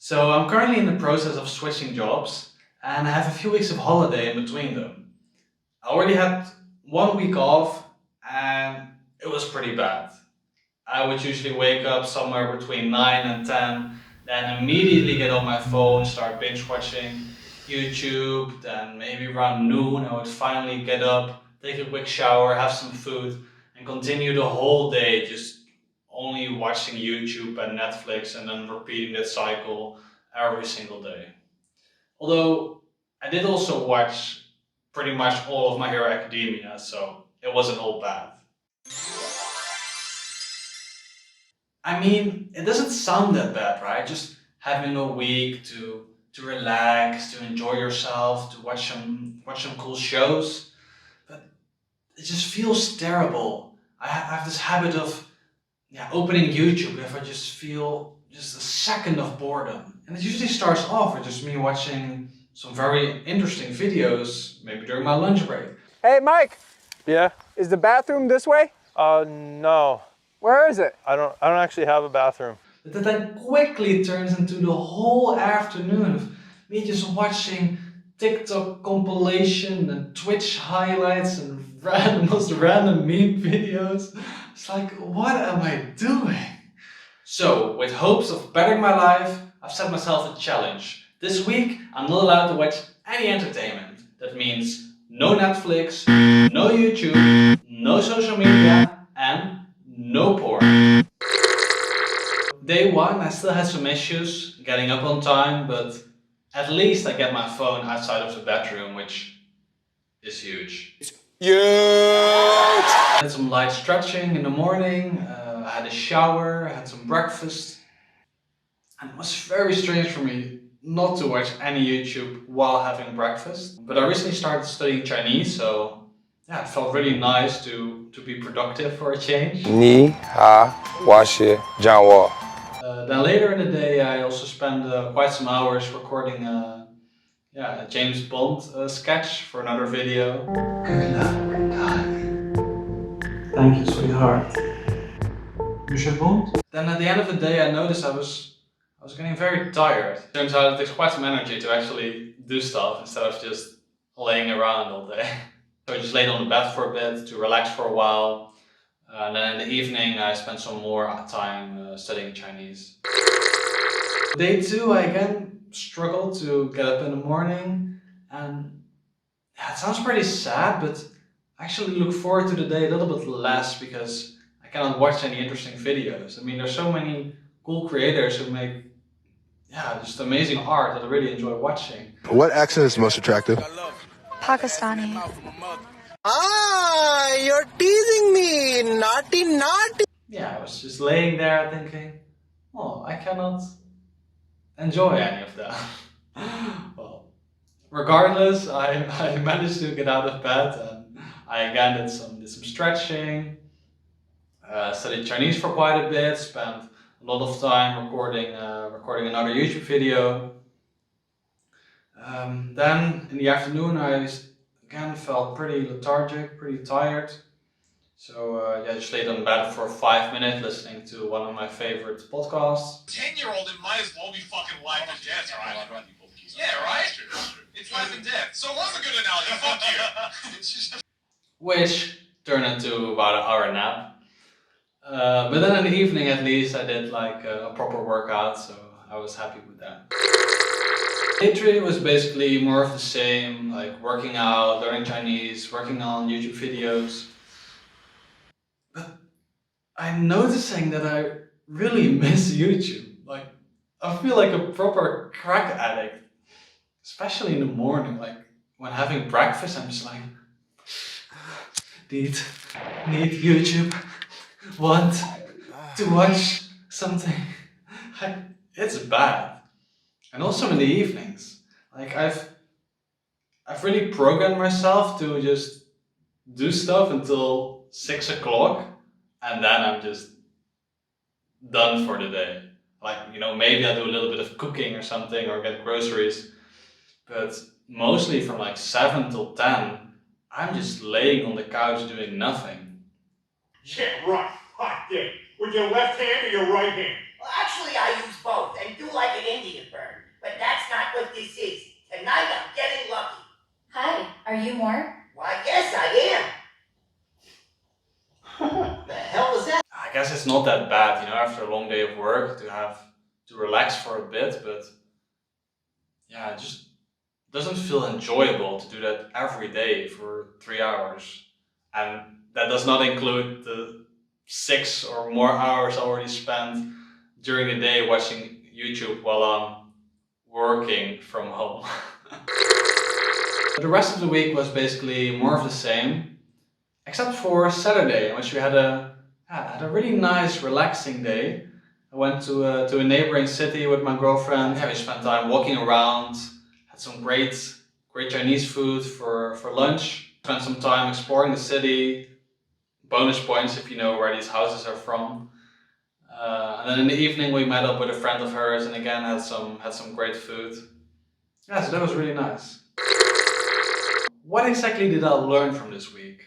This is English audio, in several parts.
So I'm currently in the process of switching jobs and I have a few weeks of holiday in between them. I already had 1 week off and it was pretty bad. I would usually wake up somewhere between 9 and 10, then immediately get on my phone, start binge watching YouTube, then maybe around noon I would finally get up, take a quick shower, have some food, and continue the whole day just only watching YouTube and Netflix and then repeating that cycle every single day. Although I did also watch pretty much all of My Hero Academia, so it wasn't all bad. I mean, it doesn't sound that bad, right? Just having a week to relax, to enjoy yourself, to watch some cool shows. But it just feels terrible. I have this habit of opening YouTube if I just feel just a second of boredom. And it usually starts off with just me watching some very interesting videos, maybe during my lunch break. Hey, Mike, Yeah? is the bathroom this way? No. Where is it? I don't actually have a bathroom. But that then quickly turns into the whole afternoon of me just watching TikTok compilation and Twitch highlights and most random meme videos. It's like, what am I doing? So, with hopes of bettering my life, I've set myself a challenge. This week, I'm not allowed to watch any entertainment. That means no Netflix, no YouTube, no social media, and no porn. Day one, I still had some issues getting up on time, but at least I get my phone outside of the bedroom, which is huge. I had some light stretching in the morning, I had a shower, I had some breakfast. And it was very strange for me not to watch any YouTube while having breakfast. But I recently started studying Chinese, so it felt really nice to be productive for a change. 你好，我是张沃。 Then later in the day, I also spent quite some hours recording a James Bond sketch for another video. Good luck, darling. Thank you, sweetheart. Monsieur Bond? Then at the end of the day, I noticed I was getting very tired. Turns out it takes quite some energy to actually do stuff instead of just laying around all day. So I just laid on the bed for a bit to relax for a while. And then in the evening, I spent some more time studying Chinese. Day two, I again struggled to get up in the morning. And it sounds pretty sad, but I actually look forward to the day a little bit less because I cannot watch any interesting videos. I mean, there's so many cool creators who make just amazing art that I really enjoy watching. What accent is most attractive? Pakistani. Ah, you're teasing me, naughty, naughty. Yeah, I was just laying there thinking, oh, I cannot enjoy any of that. Well, regardless, I managed to get out of bed and I again did some stretching, studied Chinese for quite a bit, spent a lot of time recording another YouTube video. Then in the afternoon I again felt pretty lethargic, pretty tired. So I just laid on bed for 5 minutes listening to one of my favorite podcasts. 10-year-old, it might as well be fucking life and death, right? Yeah, right? It's life and death. So what's a good analogy? Fuck you. Which turned into about an hour nap. But then in the evening at least I did like a proper workout, so I was happy with that. Day 3 was basically more of the same, like working out, learning Chinese, working on YouTube videos. But I'm noticing that I really miss YouTube. Like, I feel like a proper crack addict, especially in the morning. Like when having breakfast, I'm just like, need YouTube, want to watch something. It's bad. And also in the evenings, like I've really programmed myself to just do stuff until 6 o'clock, and then I'm just done for the day. Like, maybe I do a little bit of cooking or something, or get groceries, but mostly from like 7 till 10, I'm just laying on the couch doing nothing. Yeah, right. Hot dick. With your left hand or your right hand? Actually, I use both and do like an Indian burn. But that's not what this is. Tonight I'm getting lucky. Hi, are you more? Why, yes, I am. The hell was that? I guess it's not that bad, you know, after a long day of work to relax for a bit, but yeah, it just doesn't feel enjoyable to do that every day for 3 hours. And that does not include the 6 or more hours already spent during the day watching YouTube while I'm working from home. The rest of the week was basically more of the same, except for Saturday, in which we had a really nice, relaxing day. I went to a neighboring city with my girlfriend. Yeah, we spent time walking around, had some great Chinese food for lunch. Spent some time exploring the city. Bonus points if you know where these houses are from. And then in the evening we met up with a friend of hers and again had some great food. Yeah, so that was really nice. What exactly did I learn from this week?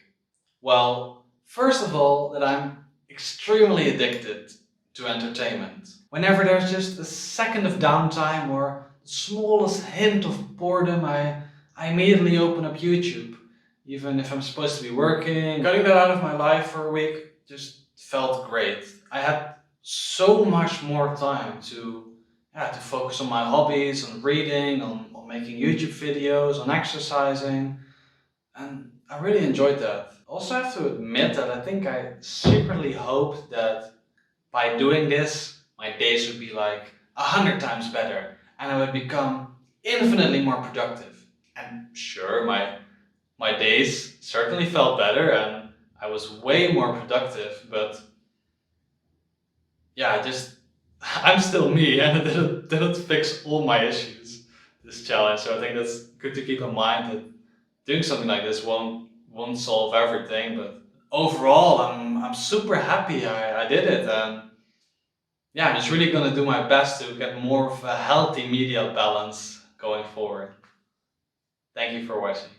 Well, first of all, that I'm extremely addicted to entertainment. Whenever there's just a second of downtime or the smallest hint of boredom, I immediately open up YouTube. Even if I'm supposed to be working. Cutting that out of my life for a week just felt great. I had so much more time to focus on my hobbies, on reading, on making YouTube videos, on exercising. And I really enjoyed that. Also have to admit that I think I secretly hoped that by doing this, my days would be like 100 times better and I would become infinitely more productive. And sure, my days certainly felt better and I was way more productive, but yeah, I'm still me and it didn't fix all my issues, this challenge. So I think that's good to keep in mind that doing something like this won't solve everything, but overall I'm super happy I did it, and yeah, I'm just really gonna do my best to get more of a healthy media balance going forward. Thank you for watching.